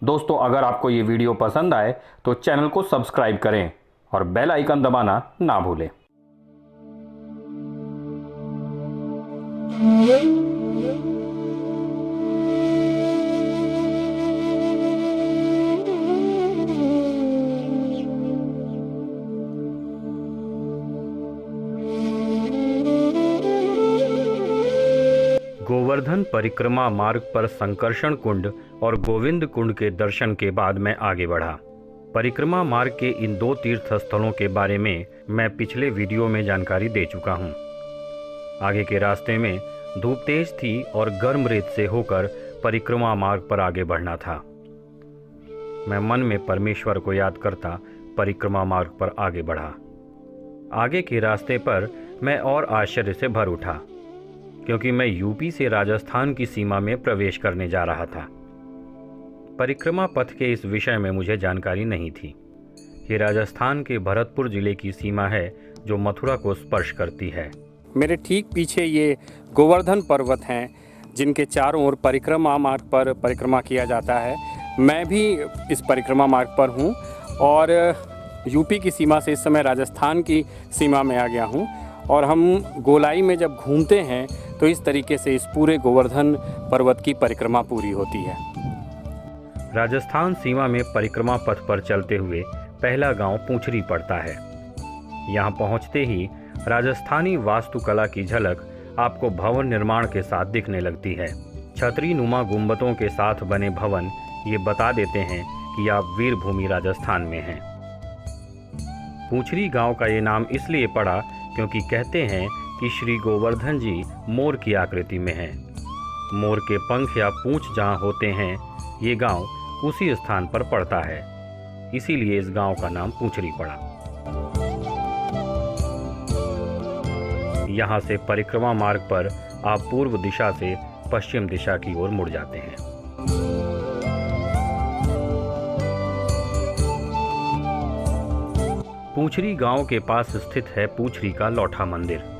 दोस्तों, अगर आपको ये वीडियो पसंद आए तो चैनल को सब्सक्राइब करें और बेल आइकन दबाना ना भूलें। गोवर्धन परिक्रमा मार्ग पर संकर्षण कुंड और गोविंद कुंड के दर्शन के बाद मैं आगे बढ़ा। परिक्रमा मार्ग के इन दो तीर्थ स्थलों के बारे में मैं पिछले वीडियो में जानकारी दे चुका हूँ। आगे के रास्ते में धूप तेज थी और गर्म रेत से होकर परिक्रमा मार्ग पर आगे बढ़ना था। मैं मन में परमेश्वर को याद करता परिक्रमा मार्ग पर आगे बढ़ा। आगे के रास्ते पर मैं और आश्चर्य से भर उठा, क्योंकि मैं यूपी से राजस्थान की सीमा में प्रवेश करने जा रहा था। परिक्रमा पथ के इस विषय में मुझे जानकारी नहीं थी। ये राजस्थान के भरतपुर जिले की सीमा है जो मथुरा को स्पर्श करती है। मेरे ठीक पीछे ये गोवर्धन पर्वत हैं, जिनके चारों ओर परिक्रमा मार्ग पर परिक्रमा किया जाता है। मैं भी इस परिक्रमा मार्ग पर हूँ और यूपी की सीमा से इस समय राजस्थान की सीमा में आ गया हूँ। और हम गोलाई में जब घूमते हैं तो इस तरीके से इस पूरे गोवर्धन पर्वत की परिक्रमा पूरी होती है। राजस्थान सीमा में परिक्रमा पथ पर चलते हुए पहला गांव पूंछरी पड़ता है। यहां पहुंचते ही राजस्थानी वास्तुकला की झलक आपको भवन निर्माण के साथ दिखने लगती है। छतरी नुमा गुंबदों के साथ बने भवन ये बता देते हैं कि आप वीरभूमि राजस्थान में हैं। पूंछरी गांव का ये नाम इसलिए पड़ा क्योंकि कहते हैं कि श्री गोवर्धन जी मोर की आकृति में हैं। मोर के पंख या पूंछ जहाँ होते हैं, ये गांव उसी स्थान पर पड़ता है। इसीलिए इस गांव का नाम पूंछरी पड़ा। यहाँ से परिक्रमा मार्ग पर आप पूर्व दिशा से पश्चिम दिशा की ओर मुड़ जाते हैं। पूंछरी गांव के पास स्थित है पूंछरी का लौठा मंदिर।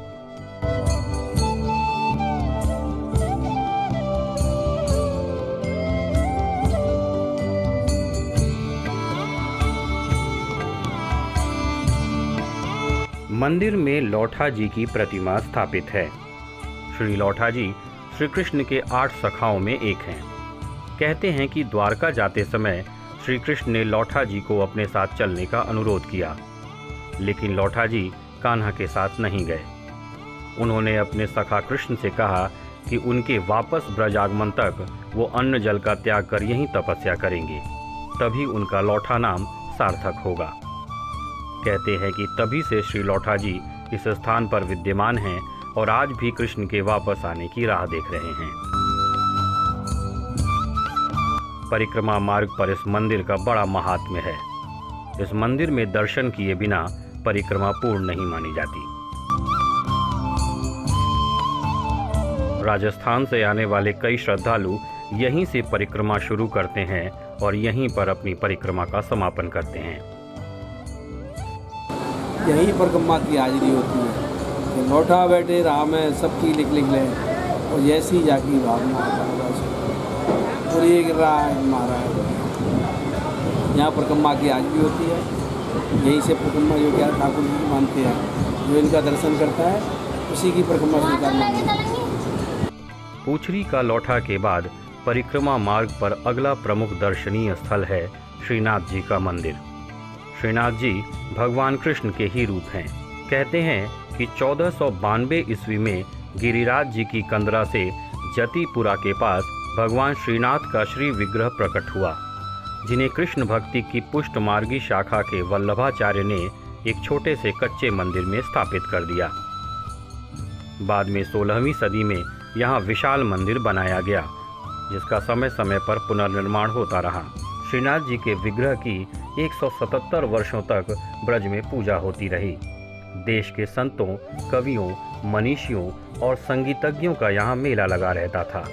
मंदिर में लौठा जी की प्रतिमा स्थापित है। श्री लौठा जी श्री कृष्ण के 8 सखाओं में एक हैं। कहते हैं कि द्वारका जाते समय श्री कृष्ण ने लौठा जी को अपने साथ चलने का अनुरोध किया, लेकिन लौठा जी कान्हा के साथ नहीं गए। उन्होंने अपने सखा कृष्ण से कहा कि उनके वापस ब्रज आगमन तक वो अन्न जल का त्याग कर यहीं तपस्या करेंगे, तभी उनका लौठा नाम सार्थक होगा। कहते हैं कि तभी से श्री लौठा जी इस स्थान पर विद्यमान हैं और आज भी कृष्ण के वापस आने की राह देख रहे हैं। परिक्रमा मार्ग पर इस मंदिर का बड़ा महात्म्य है। इस मंदिर में दर्शन किए बिना परिक्रमा पूर्ण नहीं मानी जाती। राजस्थान से आने वाले कई श्रद्धालु यहीं से परिक्रमा शुरू करते हैं और यहीं पर अपनी परिक्रमा का समापन करते हैं। यही परिक्रमा की हाजिरी होती है कि लौटा बैठे राह में सबकी लिख ले और जैसी जाकी भावना और ये गिर रहा है महाराज। यहाँ परिक्रमा की हाजिरी होती है। यहीं से परिक्रमा जो क्या ठाकुर जी मानते हैं, जो इनका दर्शन करता है उसी की परिक्रमा स्वीकार मानते हैं। पूंछरी का लौठा के बाद परिक्रमा मार्ग पर अगला प्रमुख दर्शनीय स्थल है श्रीनाथ जी का मंदिर। श्रीनाथ जी भगवान कृष्ण के ही रूप हैं। कहते हैं कि 1492 ईस्वी में गिरिराज जी की कंदरा से जतिपुरा के पास भगवान श्रीनाथ का श्री विग्रह प्रकट हुआ, जिन्हें कृष्ण भक्ति की पुष्ट मार्गी शाखा के वल्लभाचार्य ने एक छोटे से कच्चे मंदिर में स्थापित कर दिया। बाद में 16वीं सदी में यहाँ विशाल मंदिर बनाया गया, जिसका समय समय पर पुनर्निर्माण होता रहा। श्रीनाथ जी के विग्रह की 177 वर्षों तक ब्रज में पूजा होती रही। देश के संतों, कवियों, मनीषियों और संगीतज्ञों का यहाँ मेला लगा रहता था।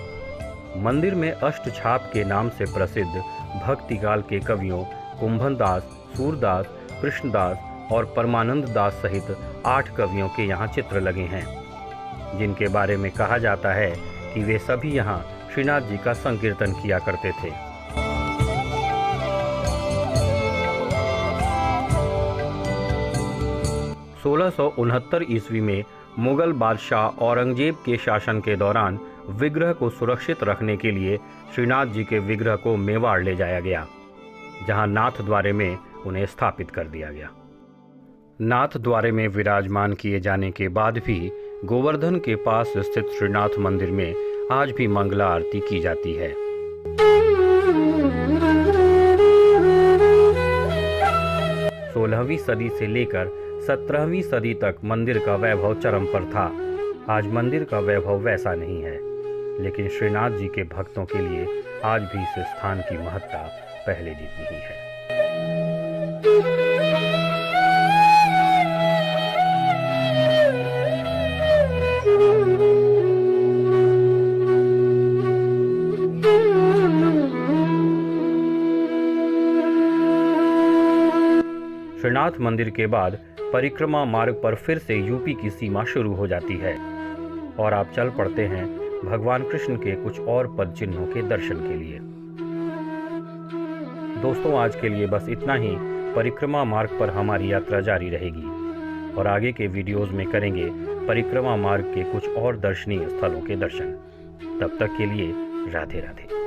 मंदिर में अष्टछाप के नाम से प्रसिद्ध भक्तिकाल के कवियों कुंभन दास, सूरदास, कृष्णदास और परमानंद दास सहित 8 कवियों के यहाँ चित्र लगे हैं, जिनके बारे में कहा जाता है कि वे सभी यहाँ श्रीनाथ जी का संकीर्तन किया करते थे। 1669 ईस्वी में मुगल बादशाह औरंगजेब के शासन के दौरान विग्रह को सुरक्षित रखने के लिए श्रीनाथ जी के विग्रह को मेवाड़ ले जाया गया, जहां नाथ द्वारे में उन्हें स्थापित कर दिया गया। नाथ द्वारे में विराजमान किए जाने के बाद भी गोवर्धन के पास स्थित श्रीनाथ मंदिर में आज भी मंगला आरती की जाती है। 16वीं सदी से लेकर 17वीं सदी तक मंदिर का वैभव चरम पर था। आज मंदिर का वैभव वैसा नहीं है, लेकिन श्रीनाथ जी के भक्तों के लिए आज भी इस स्थान की महत्ता पहले जितनी ही है। श्रीनाथ मंदिर के बाद परिक्रमा मार्ग पर फिर से यूपी की सीमा शुरू हो जाती है और आप चल पड़ते हैं भगवान कृष्ण के कुछ और पद चिन्हों के दर्शन के लिए। दोस्तों, आज के लिए बस इतना ही। परिक्रमा मार्ग पर हमारी यात्रा जारी रहेगी और आगे के वीडियोस में करेंगे परिक्रमा मार्ग के कुछ और दर्शनीय स्थलों के दर्शन। तब तक के लिए राधे राधे।